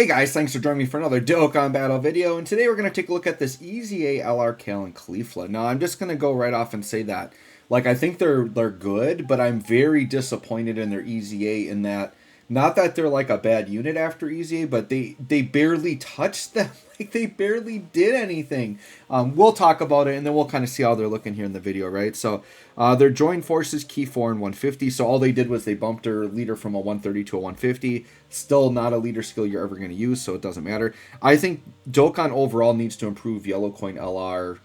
Hey guys, thanks for joining me for another DOKKAN battle video, and today we're going to take a look at this EZA, LR, Kale, and Caulifla. Now, I'm just going to go right off and say that, I think they're good, but I'm very disappointed in their EZA in that, not that they're like a bad unit after EZA, but they barely touched them. Like, they barely did anything. We'll talk about it, and then we'll kind of see how they're looking here in the video, right? So, their joined forces, key 4 and 150. So all they did was they bumped their leader from a 130 to a 150. Still not a leader skill you're ever going to use, so it doesn't matter. I think Dokkan overall needs to improve Yellow Coin LR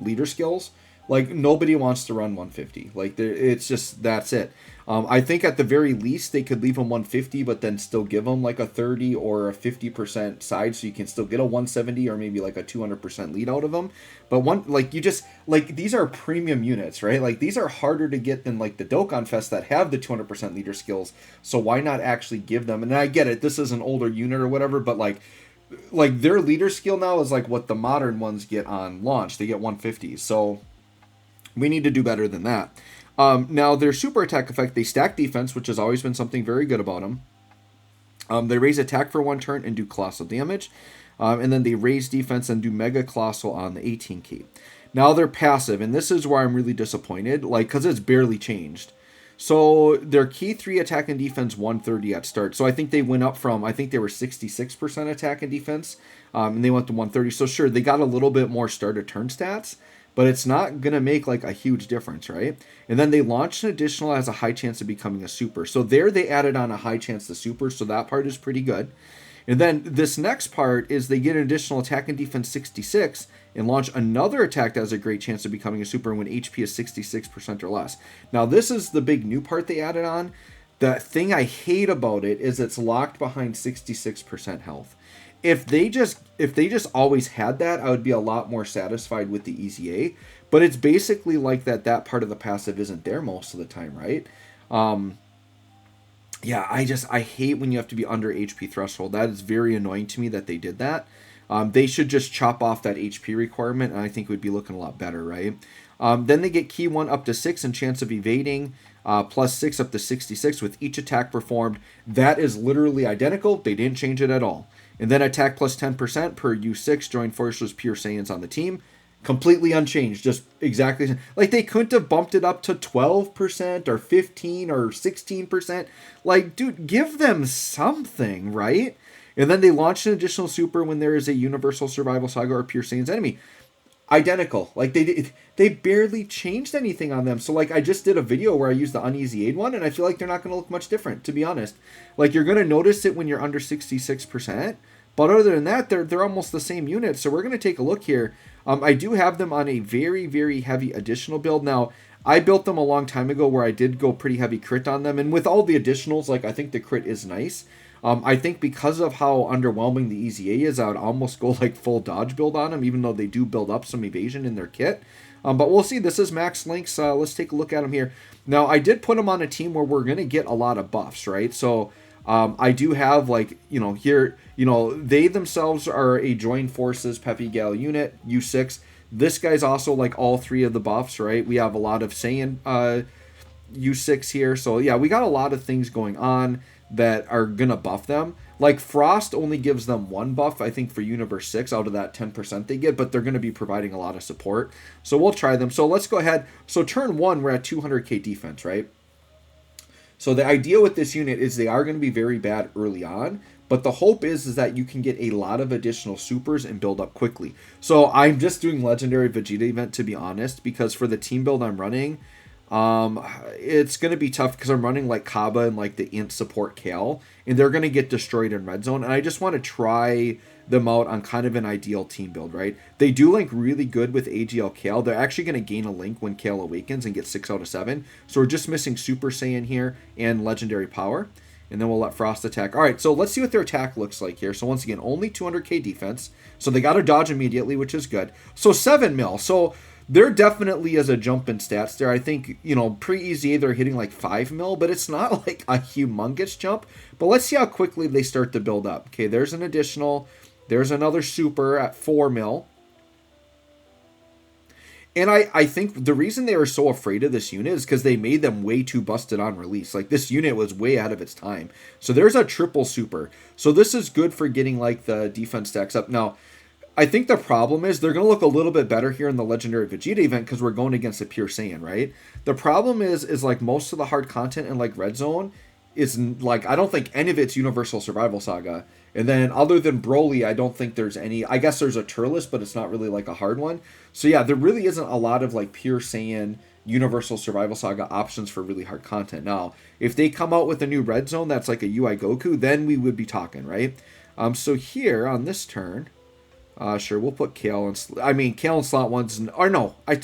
leader skills. Like, nobody wants to run 150. Like, it's just, that's it. I think at the very least they could leave him 150, but then still give him like a 30 or a 50% side, so you can still get a 170 or maybe like a 200% lead out of him. But these are premium units, right? Like, these are harder to get than like the Dokkan Fest that have the 200% leader skills. So why not actually give them? And I get it, this is an older unit or whatever, but like their leader skill now is like what the modern ones get on launch. They get 150. So we need to do better than that. Now, their super attack effect, they stack defense, which has always been something very good about them. They raise attack for 1 turn and do colossal damage. And then they raise defense and do mega colossal on the 18 key. Now, they're passive, and this is where I'm really disappointed, because it's barely changed. So their key 3 attack and defense 130 at start. So I think they went up from, I think they were 66% attack and defense, and they went to 130. So sure, they got a little bit more start to turn stats, but it's not going to make like a huge difference, right? And then they launched an additional as a high chance of becoming a super. So there they added on a high chance to super, so that part is pretty good. And then this next part is they get an additional attack and defense 66 and launch another attack that has a great chance of becoming a super when HP is 66% or less. Now, this is the big new part they added on. The thing I hate about it is it's locked behind 66% health. If they just always had that, I would be a lot more satisfied with the EZA. But it's basically like that part of the passive isn't there most of the time, right? Yeah, I hate when you have to be under HP threshold. That is very annoying to me that they did that. They should just chop off that HP requirement, and I think we'd be looking a lot better, right? Then they get key 1 up to 6 and chance of evading, plus 6 up to 66 with each attack performed. That is literally identical. They didn't change it at all. And then attack plus 10% per U6 joined forces pure Saiyans on the team. Completely unchanged, just exactly. Like, they couldn't have bumped it up to 12% or 15 or 16%. Like, dude, give them something, right? And then they launched an additional super when there is a universal survival saga or pure Saiyans enemy. Identical. Like, they barely changed anything on them. So, like, I just did a video where I used the uneasy aid one, and I feel like they're not going to look much different, to be honest. Like, you're going to notice it when you're under 66%, but other than that, they're almost the same unit. So we're going to take a look here. I do have them on a very, very heavy additional build. Now, I built them a long time ago where I did go pretty heavy crit on them, and with all the additionals, like, I think the crit is nice. I think because of how underwhelming the EZA is, I would almost go like full dodge build on them, even though they do build up some evasion in their kit. But we'll see. This is Max Links. Let's take a look at them here. Now, I did put them on a team where we're going to get a lot of buffs, right? So I do have, like, here, they themselves are a joined forces Peppy Gal unit, U6. This guy's also like all 3 of the buffs, right? We have a lot of Saiyan U6 here. So yeah, we got a lot of things going on that are gonna buff them. Like, Frost only gives them 1 buff, I think, for Universe 6 out of that 10% they get, but they're gonna be providing a lot of support. So we'll try them. So let's go ahead. So turn 1, we're at 200k defense, right? So the idea with this unit is they are going to be very bad early on, but the hope is that you can get a lot of additional supers and build up quickly. So I'm just doing Legendary Vegeta event, to be honest, because for the team build I'm running, it's going to be tough because I'm running like Kaba and like the Int support Kale, and they're going to get destroyed in red zone, and I just want to try them out on kind of an ideal team build, right? They do link really good with AGL Kale. They're actually going to gain a link when Kale awakens and get 6 out of 7. So we're just missing Super Saiyan here and Legendary Power. And then we'll let Frost attack. All right, so let's see what their attack looks like here. So once again, only 200k defense. So they got to dodge immediately, which is good. So 7 mil. So there definitely is a jump in stats there. I think, pre-EZA they're hitting like 5 mil, but it's not like a humongous jump. But let's see how quickly they start to build up. Okay, there's an additional. There's another super at 4 mil. And I think the reason they were so afraid of this unit is because they made them way too busted on release. Like, this unit was way ahead of its time. So there's a triple super. So this is good for getting, like, the defense stacks up. Now, I think the problem is they're going to look a little bit better here in the Legendary Vegeta event because we're going against a Pure Saiyan, right? The problem is like, most of the hard content in, like, Red Zone is, like, I don't think any of it's Universal Survival Saga. And then other than Broly, I don't think there's any. I guess there's a Turles, but it's not really like a hard one. So yeah, there really isn't a lot of like Pure Saiyan Universal Survival Saga options for really hard content. Now, if they come out with a new Red Zone that's like a UI Goku, then we would be talking, right? So here on this turn, sure, we'll put Kale and Kale and slot ones. Or no, I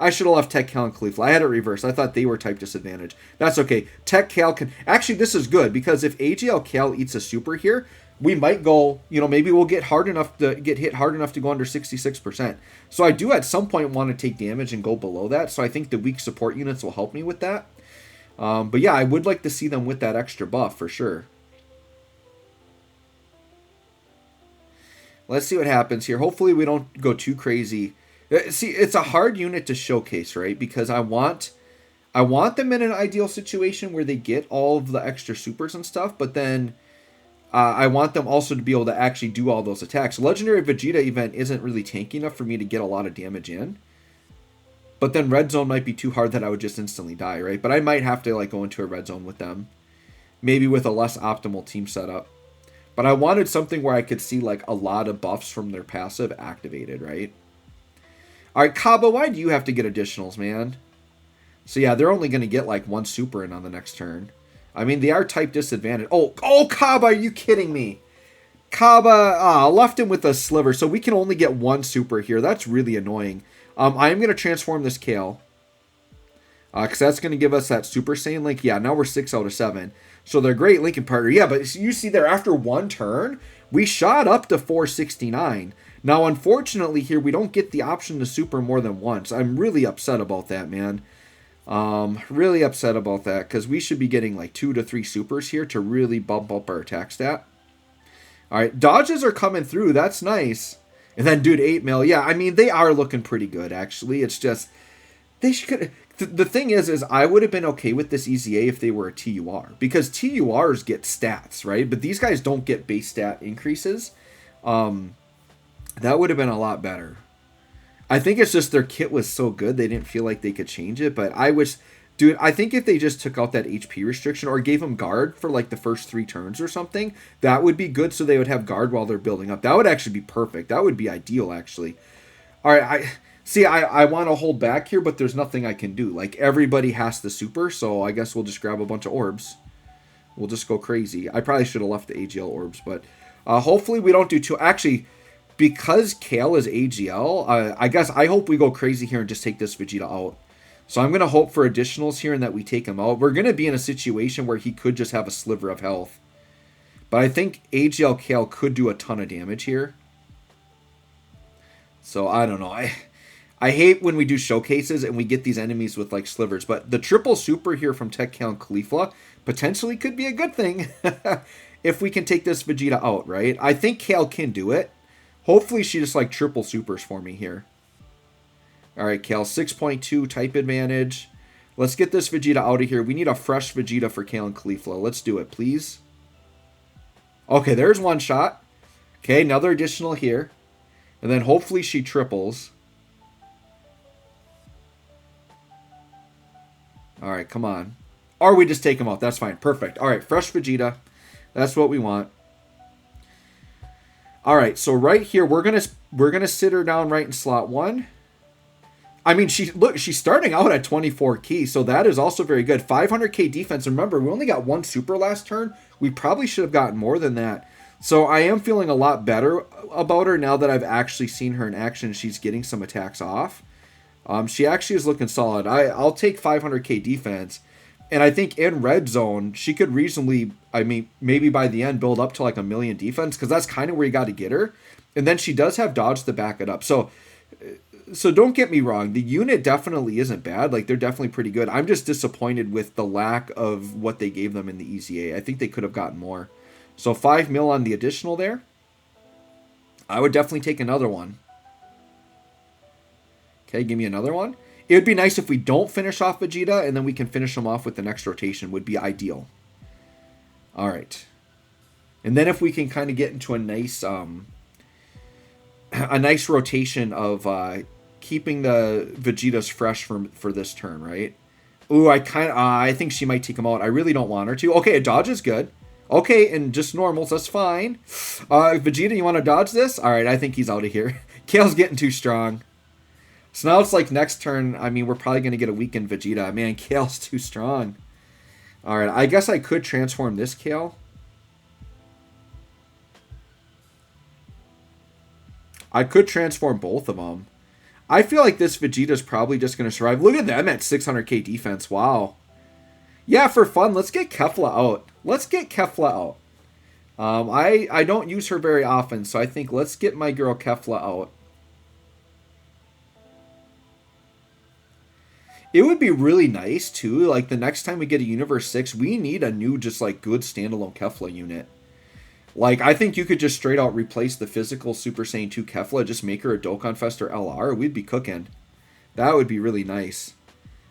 should have left Tech Kale and Caulifla. I had it reversed. I thought they were type disadvantage. That's okay. Tech Kale can actually. This is good because if AGL Kale eats a super here, we might go, maybe we'll get hit hard enough to go under 66%. So I do at some point want to take damage and go below that. So I think the weak support units will help me with that. But yeah, I would like to see them with that extra buff for sure. Let's see what happens here. Hopefully we don't go too crazy. See, it's a hard unit to showcase, right? Because I want them in an ideal situation where they get all of the extra supers and stuff, but then I want them also to be able to actually do all those attacks. Legendary Vegeta event isn't really tanky enough for me to get a lot of damage in. But then Red Zone might be too hard that I would just instantly die, right? But I might have to like go into a Red Zone with them. Maybe with a less optimal team setup. But I wanted something where I could see like a lot of buffs from their passive activated, right? Alright, Kaba, why do you have to get additionals, man? So yeah, they're only going to get like one super in on the next turn. I mean, they are type disadvantage. Oh, Kaba, are you kidding me? Kaba, left him with a sliver, so we can only get one super here. That's really annoying. I am going to transform this Kale. Because that's going to give us that Super Saiyan Link. Yeah, now we're 6 out of 7. So they're great Lincoln partner. Yeah, but you see there, after one turn, we shot up to 469. Now, unfortunately here, we don't get the option to super more than once. I'm really upset about that, man. Really upset about that because we should be getting like 2 to 3 supers here to really bump up our attack stat. All right, dodges are coming through. That's nice. And then, dude, 8 mil. Yeah, I mean, they are looking pretty good, actually. It's just, they should. The thing is I would have been okay with this EZA if they were a TUR because TURs get stats, right? But these guys don't get base stat increases. That would have been a lot better. I think it's just their kit was so good they didn't feel like they could change it. But I wish, dude, I think if they just took out that HP restriction or gave them guard for like the first 3 turns or something, that would be good so they would have guard while they're building up. That would actually be perfect. That would be ideal, actually. All right, I want to hold back here, but there's nothing I can do. Like, everybody has the super, so I guess we'll just grab a bunch of orbs. We'll just go crazy. I probably should have left the AGL orbs, but hopefully we don't do too... Actually, because Kale is AGL, I hope we go crazy here and just take this Vegeta out. So I'm going to hope for additionals here and that we take him out. We're going to be in a situation where he could just have a sliver of health. But I think AGL Kale could do a ton of damage here. So I don't know. I hate when we do showcases and we get these enemies with like slivers. But the triple super here from Tech Kale and Caulifla potentially could be a good thing if we can take this Vegeta out, right? I think Kale can do it. Hopefully she just like triple supers for me here. Alright, Kale, 6.2 type advantage. Let's get this Vegeta out of here. We need a fresh Vegeta for Kale and Caulifla. Let's do it, please. Okay, there's one shot. Okay, another additional here. And then hopefully she triples. Alright, come on. Or we just take him out. That's fine. Perfect. Alright, fresh Vegeta. That's what we want. Alright, so right here, we're gonna sit her down right in slot 1. I mean, she's starting out at 24 key, so that is also very good. 500k defense. Remember, we only got 1 super last turn. We probably should have gotten more than that. So I am feeling a lot better about her now that I've actually seen her in action. She's getting some attacks off. She actually is looking solid. I'll take 500k defense. And I think in red zone, she could reasonably, I mean, maybe by the end, build up to like 1 million defense, because that's kind of where you got to get her. And then she does have dodge to back it up. So don't get me wrong. The unit definitely isn't bad. Like, they're definitely pretty good. I'm just disappointed with the lack of what they gave them in the EZA. I think they could have gotten more. So 5 mil on the additional there. I would definitely take another one. Okay, give me another one. It would be nice if we don't finish off Vegeta, and then we can finish them off with the next rotation. Would be ideal. All right. And then if we can kind of get into a nice rotation of keeping the Vegetas fresh for this turn, right? Ooh, I think she might take him out. I really don't want her to. Okay, a dodge is good. Okay, and just normals, that's fine. Vegeta, you want to dodge this? All right, I think he's out of here. Kale's getting too strong. So now it's like next turn, I mean, we're probably going to get a weakened Vegeta. Man, Kale's too strong. All right, I guess I could transform this Kale. I could transform both of them. I feel like this Vegeta's probably just going to survive. Look at them at 600k defense. Wow. Yeah, for fun, let's get Caulifla out. Let's get Caulifla out. I don't use her very often, so I think let's get my girl Caulifla out. It would be really nice, too, like, the next time we get a Universe 6, we need a new, just, like, good standalone Caulifla unit. Like, I think you could just straight out replace the physical Super Saiyan 2 Caulifla, just make her a Dokkan Fest or LR, we'd be cooking. That would be really nice.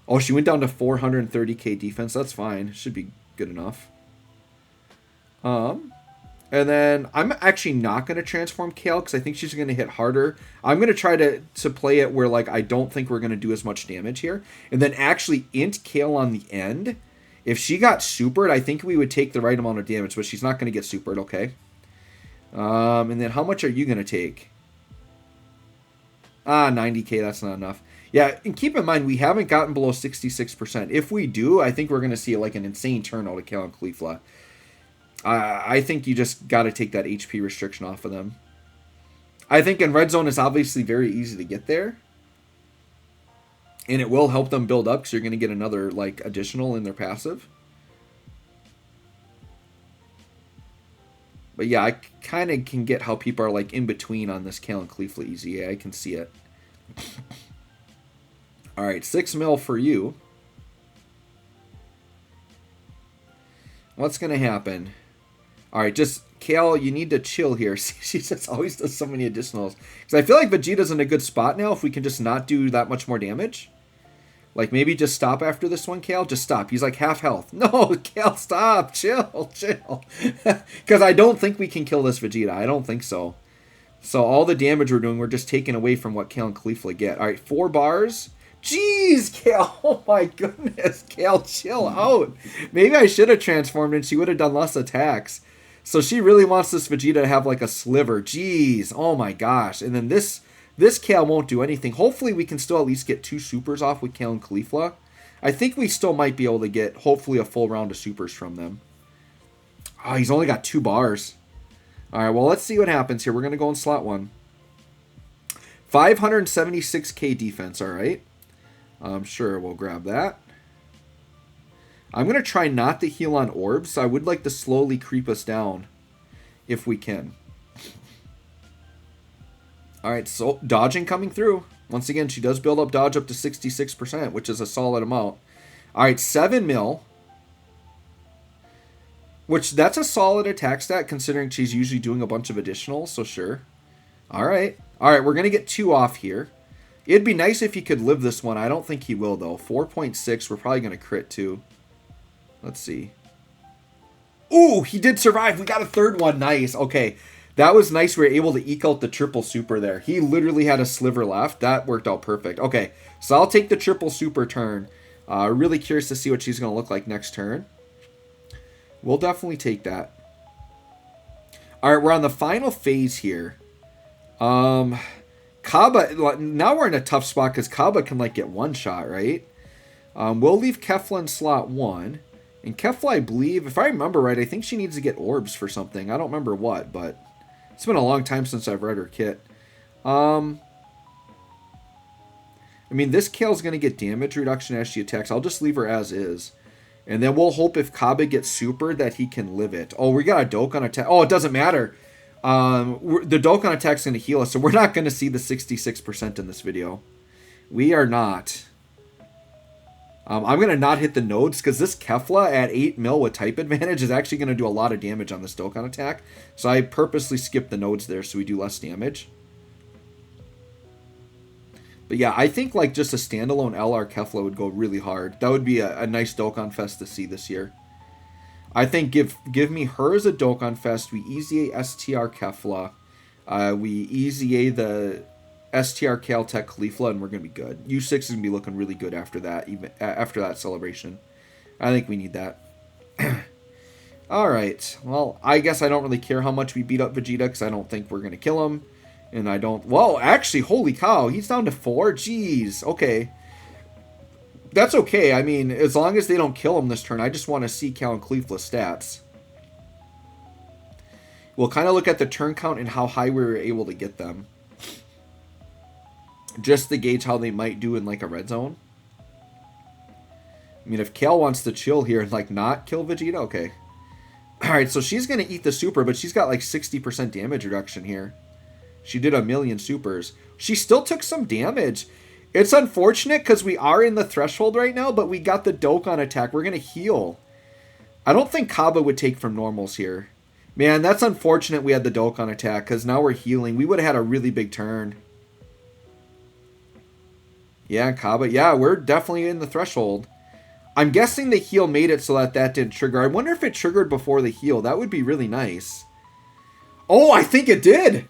Oh, she went down to 430k defense, that's fine. Should be good enough. And then I'm actually not going to transform Kale because I think she's going to hit harder. I'm going to try to play it where, like, I don't think we're going to do as much damage here. And then actually int Kale on the end. If she got supered, I think we would take the right amount of damage, but she's not going to get supered, okay? And then how much are you going to take? 90k, that's not enough. Yeah, and keep in mind, we haven't gotten below 66%. If we do, I think we're going to see, like, an insane turn out of Kale and Caulifla. I think you just got to take that HP restriction off of them. I think in Red Zone, it's obviously very easy to get there. And it will help them build up because you're going to get another, like, additional in their passive. But yeah, I kind of can get how people are, like, in between on this Kale and Caulifla easy. Yeah, I can see it. Alright, 6 mil for you. What's going to happen? Alright, just, Kale, you need to chill here. She just always does so many additionals. Because I feel like Vegeta's in a good spot now if we can just not do that much more damage. Like, maybe just stop after this one, Kale. Just stop. He's like half health. No, Kale, stop. Chill, chill. Because I don't think we can kill this Vegeta. I don't think so. So all the damage we're doing, we're just taking away from what Kale and Caulifla get. Alright, 4 bars. Jeez, Kale. Oh my goodness. Kale, chill out. Maybe I should have transformed and she would have done less attacks. So she really wants this Vegeta to have like a sliver. Jeez. Oh my gosh. And then this Kale won't do anything. Hopefully we can still at least get 2 supers off with Kale and Caulifla. I think we still might be able to get hopefully a full round of supers from them. Oh, he's only got 2 bars. Alright, well let's see what happens here. We're going to go in slot 1. 576k defense, alright. Sure, we'll grab that. I'm going to try not to heal on orbs. I would like to slowly creep us down if we can. Alright, so dodging coming through. Once again, she does build up dodge up to 66%, which is a solid amount. Alright, 7 mil. Which, that's a solid attack stat considering she's usually doing a bunch of additionals, so sure. Alright. Alright, we're going to get 2 off here. It'd be nice if he could live this one. I don't think he will, though. 4.6, we're probably going to crit, too. Let's see. Ooh, he did survive. We got a 3rd one. Nice. Okay. That was nice. We were able to eke out the triple super there. He literally had a sliver left. That worked out perfect. Okay. So I'll take the triple super turn. Really curious to see what she's going to look like next turn. We'll definitely take that. Alright, we're on the final phase here. Kaba, now we're in a tough spot because Kaba can, like, get 1 shot, right? We'll leave Caulifla in slot 1. And Caulifla, I believe, if I remember right, I think she needs to get orbs for something. I don't remember what, but it's been a long time since I've read her kit. I mean, this Kale's going to get damage reduction as she attacks. I'll just leave her as is. And then we'll hope if Kaba gets super that he can live it. Oh, we got a Dokkan attack. Oh, it doesn't matter. The Dokkan attack's going to heal us, so we're not going to see the 66% in this video. We are not. I'm going to not hit the nodes because this Caulifla at 8 mil with type advantage is actually going to do a lot of damage on this Dokkan attack. So I purposely skipped the nodes there so we do less damage. But yeah, I think like just a standalone LR Kefla would go really hard. That would be a nice Dokkan Fest to see this year. I think give me her as a Dokkan Fest. We easy A STR Kefla. We easy A the STR Kale Tech Caulifla, and we're gonna be good. U6 is gonna be looking really good after that. Even after that celebration, I think we need that. All right. Well, I guess I don't really care how much we beat up Vegeta because I don't think we're gonna kill him, and I don't. Well, actually, holy cow, he's down to 4. Jeez. Okay. That's okay. I mean, as long as they don't kill him this turn, I just want to see Cal and Caulifla stats. We'll kind of look at the turn count and how high we were able to get them. Just to gauge how they might do in like a red zone. I mean, if Kale wants to chill here and like not kill Vegeta, okay. Alright, so she's going to eat the super, but she's got like 60% damage reduction here. She did 1,000,000 supers. She still took some damage. It's unfortunate because we are in the threshold right now, but we got the Dokkan attack. We're going to heal. I don't think Kaba would take from normals here. Man, that's unfortunate we had the Dokkan attack because now we're healing. We would have had a really big turn. Yeah, Kaba. Yeah, we're definitely in the threshold. I'm guessing the heal made it so that that didn't trigger. I wonder if it triggered before the heal. That would be really nice. Oh, I think it did.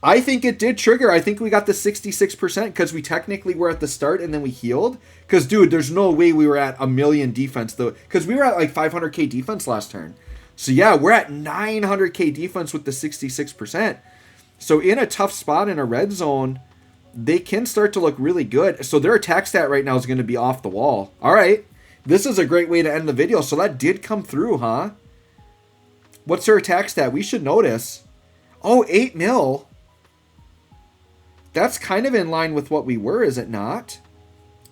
I think it did trigger. I think we got the 66% because we technically were at the start and then we healed. Because, dude, there's no way we were at 1,000,000 defense, though. Because we were at like 500k defense last turn. So, yeah, we're at 900k defense with the 66%. So, in a tough spot in a red zone, they can start to look really good. So, their attack stat right now is going to be off the wall. All right. This is a great way to end the video. So, that did come through, huh? What's their attack stat? We should notice. Oh, 8 mil. That's kind of in line with what we were, is it not?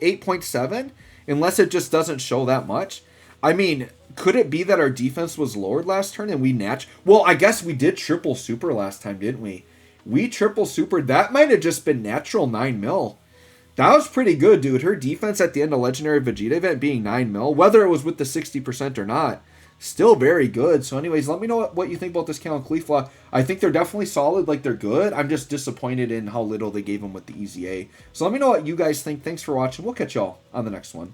8.7? Unless it just doesn't show that much. I mean, could it be that our defense was lowered last turn and we Well, I guess we did triple super last time, didn't we? We triple supered. That might have just been natural 9 mil. That was pretty good, dude. Her defense at the end of Legendary Vegeta event being 9 mil, whether it was with the 60% or not. Still very good. So anyways, let me know what you think about this Kale and Caulifla. I think they're definitely solid. Like, they're good. I'm just disappointed in how little they gave them with the Easy A. So let me know what you guys think. Thanks for watching. We'll catch y'all on the next one.